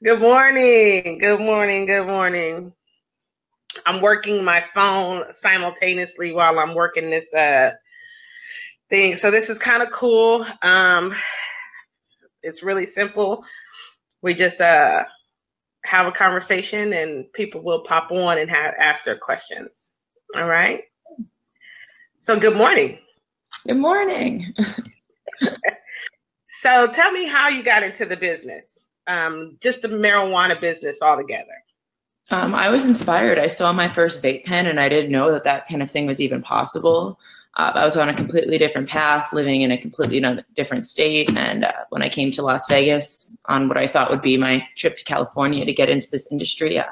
Good morning. Good morning. Good morning. I'm working my phone simultaneously while I'm working this thing. So this is kind of cool. It's really simple. We just have a conversation and people will pop on and ask their questions. All right. So good morning. Good morning. So tell me how you got into the business. Just the marijuana business altogether. I was inspired. I saw my first vape pen and I didn't know that that kind of thing was even possible. I was on a completely different path, living in a completely different state. And when I came to Las Vegas on what I thought would be my trip to California to get into this industry,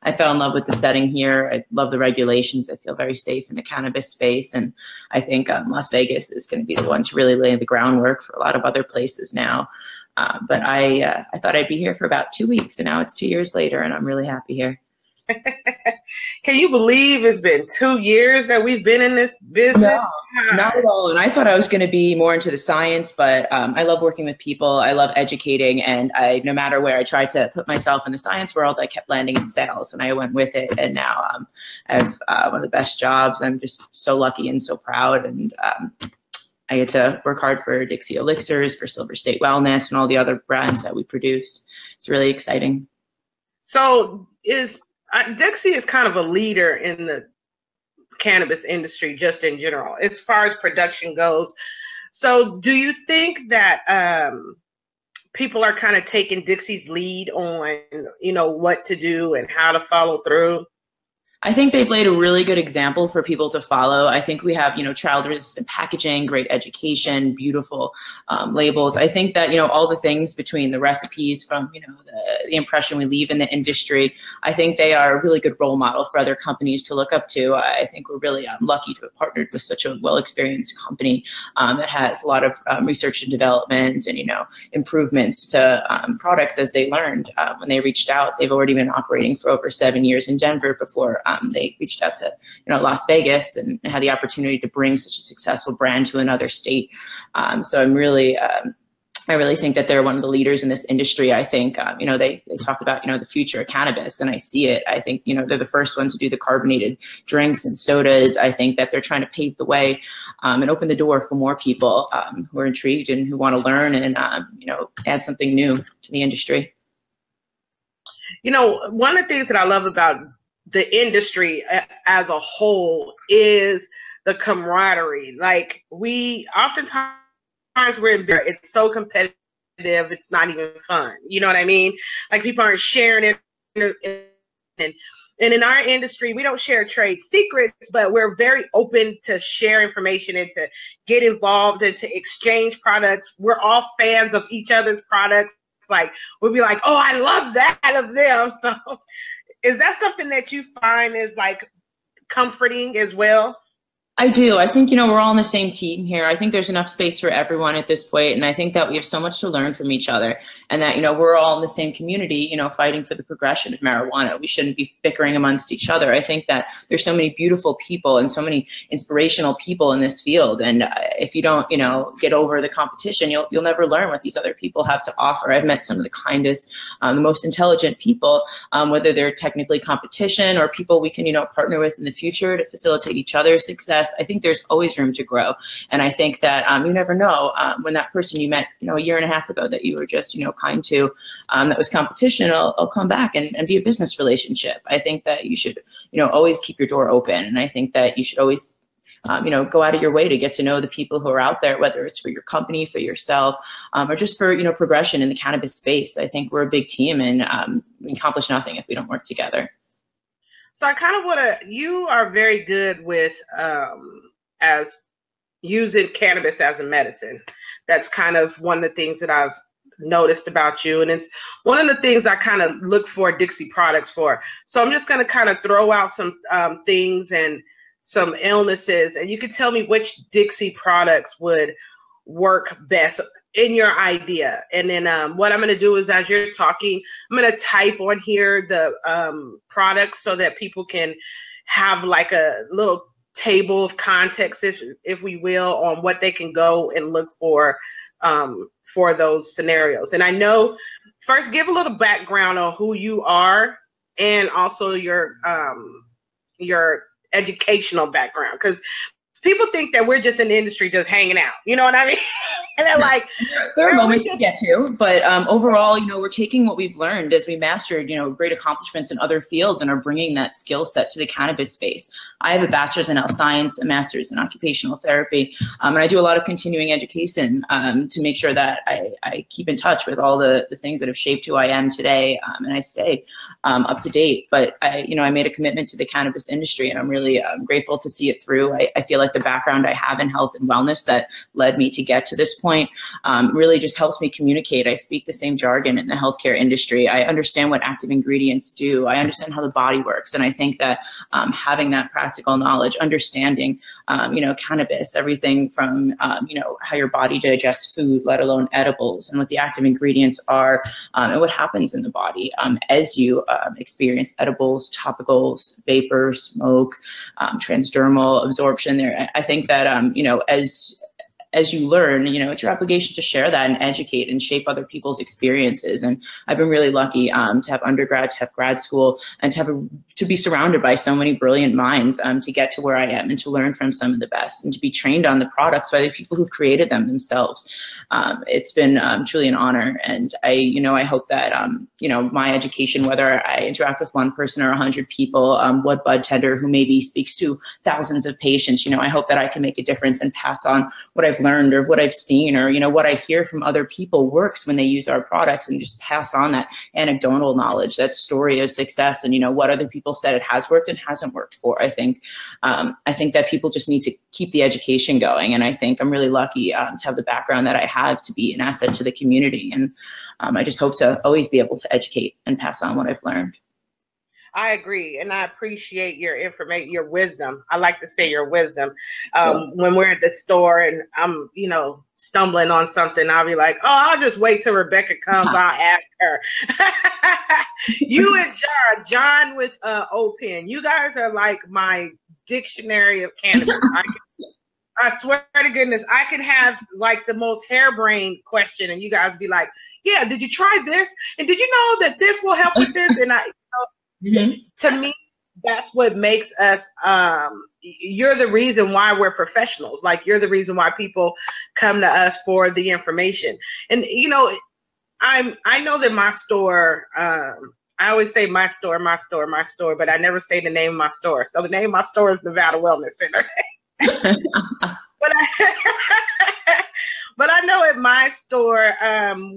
I fell in love with the setting here. I love the regulations. I feel very safe in the cannabis space. And I think Las Vegas is going to be the one to really lay the groundwork for a lot of other places now. But I thought I'd be here for about 2 weeks, and now it's 2 years later, and I'm really happy here. Can you believe it's been 2 years that we've been in this business? No, not at all. And I thought I was going to be more into the science, but I love working with people. I love educating, and no matter where I tried to put myself in the science world, I kept landing in sales, and I went with it. And now I have one of the best jobs. I'm just so lucky and so proud, and I get to work hard for Dixie Elixirs, for Silver State Wellness, and all the other brands that we produce. It's really exciting. So Dixie is kind of a leader in the cannabis industry just in general, as far as production goes. So do you think that people are kind of taking Dixie's lead on, what to do and how to follow through? I think they've laid a really good example for people to follow. I think we have, child-resistant packaging, great education, beautiful labels. I think that, all the things between the recipes from, the impression we leave in the industry, I think they are a really good role model for other companies to look up to. I think we're really lucky to have partnered with such a well-experienced company that has a lot of research and development and, improvements to products as they learned. When they reached out, they've already been operating for over 7 years in Denver before they reached out to Las Vegas and had the opportunity to bring such a successful brand to another state. So I'm really I really think that they're one of the leaders in this industry. I think, they talk about, the future of cannabis, and I see it. I think, they're the first ones to do the carbonated drinks and sodas. I think that they're trying to pave the way and open the door for more people who are intrigued and who want to learn and, add something new to the industry. One of the things that I love about the industry as a whole is the camaraderie. Like, we oftentimes we're in there, it's so competitive, it's not even fun. You know what I mean? Like, people aren't sharing it. And in our industry, we don't share trade secrets, but we're very open to share information and to get involved and to exchange products. We're all fans of each other's products. Like, we'll be like, oh, I love that of them. So is that something that you find is like comforting as well? I do. I think, we're all on the same team here. I think there's enough space for everyone at this point. And I think that we have so much to learn from each other and that, we're all in the same community, fighting for the progression of marijuana. We shouldn't be bickering amongst each other. I think that there's so many beautiful people and so many inspirational people in this field. And if you don't, get over the competition, you'll never learn what these other people have to offer. I've met some of the kindest, the most intelligent people, whether they're technically competition or people we can, partner with in the future to facilitate each other's success. I think there's always room to grow. And I think that you never know when that person you met, a year and a half ago that you were just, kind to, that was competition, will come back and be a business relationship. I think that you should, always keep your door open. And I think that you should always, go out of your way to get to know the people who are out there, whether it's for your company, for yourself, or just for, progression in the cannabis space. I think we're a big team and we accomplish nothing if we don't work together. So I kind of want to, you are very good with as using cannabis as a medicine. That's kind of one of the things that I've noticed about you. And it's one of the things I kind of look for Dixie products for. So I'm just going to kind of throw out some things and some illnesses, and you can tell me which Dixie products would work best in your idea. And then what I'm going to do is, as you're talking, I'm going to type on here the products so that people can have like a little table of context, if we will, on what they can go and look for for those scenarios. And I know, first, give a little background on who you are and also your educational background, because people think that we're just in the industry just hanging out. You know what I mean? And they're like, there are moments to get to, but overall, we're taking what we've learned as we mastered, great accomplishments in other fields and are bringing that skill set to the cannabis space. I have a bachelor's in health science, a master's in occupational therapy, and I do a lot of continuing education to make sure that I keep in touch with all the things that have shaped who I am today, and I stay up to date. But I made a commitment to the cannabis industry, and I'm really grateful to see it through. I feel like the background I have in health and wellness that led me to get to this point really just helps me communicate. I speak the same jargon in the healthcare industry. I understand what active ingredients do. I understand how the body works. And I think that having that practical knowledge, understanding, cannabis, everything from, how your body digests food, let alone edibles, and what the active ingredients are, and what happens in the body as you experience edibles, topicals, vapor, smoke, transdermal absorption there. I think that, as you learn, it's your obligation to share that and educate and shape other people's experiences. And I've been really lucky to have undergrad, to have grad school, and to be surrounded by so many brilliant minds to get to where I am and to learn from some of the best and to be trained on the products by the people who've created them themselves. It's been truly an honor. And I hope that, my education, whether I interact with one person or 100 people, what bud tender who maybe speaks to thousands of patients, I hope that I can make a difference and pass on what I've learned or what I've seen or, what I hear from other people works when they use our products, and just pass on that anecdotal knowledge, that story of success, and, what other people said it has worked and hasn't worked for. I think that people just need to keep the education going. And I think I'm really lucky to have the background that I have to be an asset to the community. And I just hope to always be able to educate and pass on what I've learned. I agree, and I appreciate your information, your wisdom. I like to say your wisdom. When we're at the store and I'm, stumbling on something, I'll be like, oh, I'll just wait till Rebecca comes. I'll ask her. You and John with O-Pen, you guys are like my dictionary of cannabis. I swear to goodness, I can have like the most harebrained question, and you guys be like, yeah, did you try this? And did you know that this will help with this? And to me, that's what makes us, you're the reason why we're professionals. Like, you're the reason why people come to us for the information. And, I know that my store, I always say my store, but I never say the name of my store. So the name of my store is Nevada Wellness Center. But I know at my store,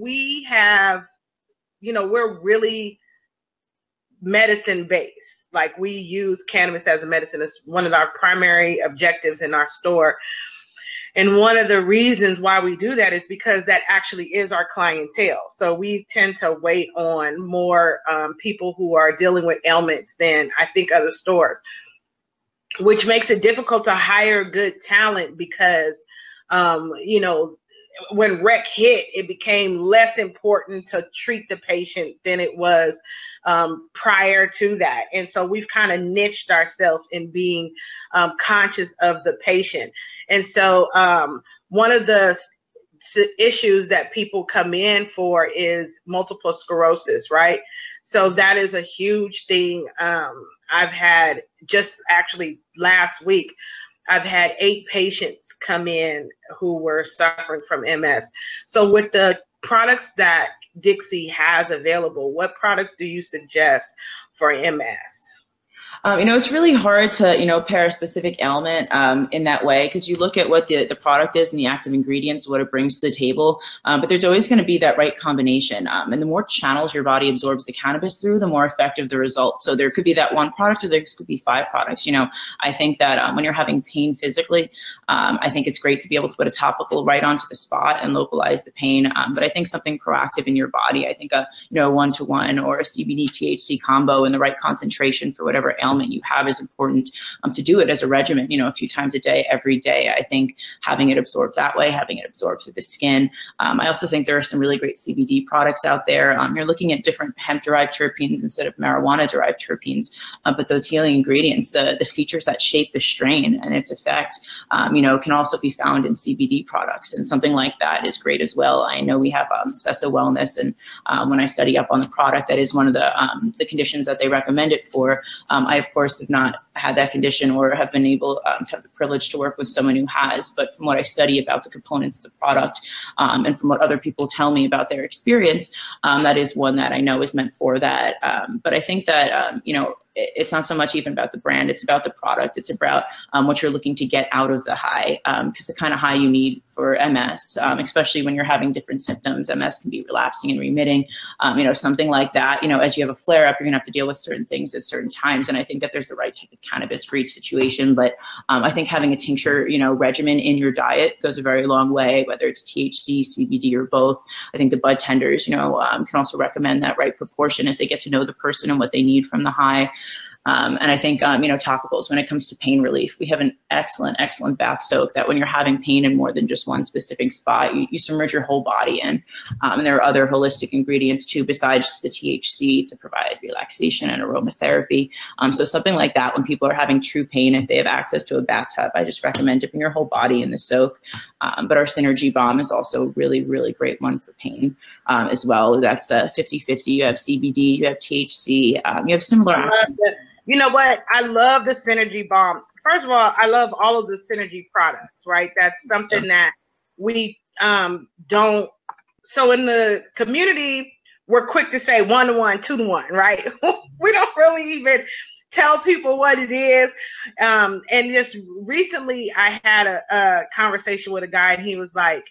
we have, we're really medicine based. Like, we use cannabis as a medicine. It's one of our primary objectives in our store. And one of the reasons why we do that is because that actually is our clientele. So we tend to wait on more people who are dealing with ailments than I think other stores, which makes it difficult to hire good talent because, when rec hit, it became less important to treat the patient than it was prior to that. And so we've kind of niched ourselves in being conscious of the patient. And so one of the issues that people come in for is multiple sclerosis, right? So that is a huge thing. I've had, just actually last week, I've had 8 patients come in who were suffering from MS. So with the products that Dixie has available, what products do you suggest for MS? It's really hard to, pair a specific ailment in that way, because you look at what the product is and the active ingredients, what it brings to the table. But there's always going to be that right combination. And the more channels your body absorbs the cannabis through, the more effective the results. So there could be that one product, or there could be 5 products. I think that when you're having pain physically, I think it's great to be able to put a topical right onto the spot and localize the pain. But I think something proactive in your body, I think a 1-to-1 or a CBD THC combo in the right concentration for whatever ailment ailment you have is important to do it as a regimen, you know, a few times a day, every day. I think having it absorbed that way, having it absorbed through the skin. I also think there are some really great CBD products out there. You're looking at different hemp-derived terpenes instead of marijuana-derived terpenes, but those healing ingredients, the features that shape the strain and its effect, you know, can also be found in CBD products, and something like that is great as well. I know we have Cessa Wellness, and when I study up on the product, that is one of the conditions that they recommend it for. I, of course, have not had that condition or have been able to have the privilege to work with someone who has, but from what I study about the components of the product and from what other people tell me about their experience, that is one that I know is meant for that. But I think that, you know, it's not so much even about the brand, it's about the product. It's about what you're looking to get out of the high, because the kind of high you need for MS, especially when you're having different symptoms. MS can be relapsing and remitting, you know, something like that. You know, as you have a flare up, you're gonna have to deal with certain things at certain times. And I think that there's the right type of cannabis for each situation. But I think having a tincture, you know, regimen in your diet goes a very long way, whether it's THC, CBD, or both. I think the bud tenders, you know, can also recommend that right proportion as they get to know the person and what they need from the high. And I think, you know, topicals, when it comes to pain relief, we have an excellent, excellent bath soak that when you're having pain in more than just one specific spot, you submerge your whole body in. And there are other holistic ingredients too, besides just the THC, to provide relaxation and aromatherapy. So something like that, when people are having true pain, if they have access to a bathtub, I just recommend dipping your whole body in the soak. But our Synergy Balm is also a really, really great one for pain as well. That's 50-50. You have CBD, you have THC, you have similar actions. You know what? I love the Synergy Balm. First of all, I love all of the Synergy products, right? That's something that we don't. So in the community, we're quick to say 1-to-1, 2-to-1, right? We don't really even tell people what it is. And just recently, I had a conversation with a guy, and he was like,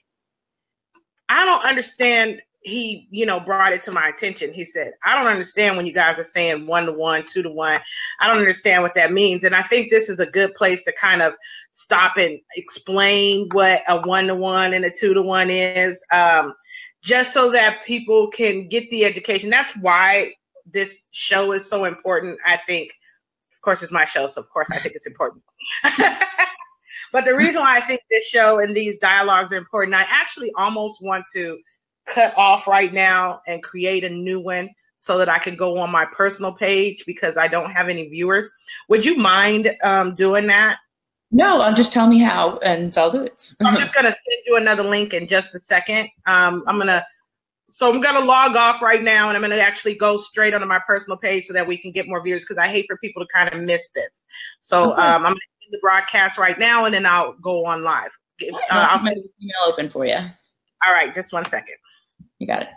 I don't understand. He, you know, brought it to my attention. He said, I don't understand when you guys are saying 1-to-1, 2-to-1. I don't understand what that means. And I think this is a good place to kind of stop and explain what a 1-to-1 and a 2-to-1 is, just so that people can get the education. That's why this show is so important. I think, of course, it's my show, so of course I think it's important. But the reason why I think this show and these dialogues are important, I actually almost want to cut off right now and create a new one so that I can go on my personal page because I don't have any viewers. Would you mind doing that? No, just tell me how and I'll do it. I'm just going to send you another link in just a second. I'm going to log off right now, and I'm going to actually go straight onto my personal page so that we can get more viewers, because I hate for people to kind of miss this. So I'm going to end the broadcast right now, and then I'll go on live. I'll send my email open for you. All right, just 1 second. You got it.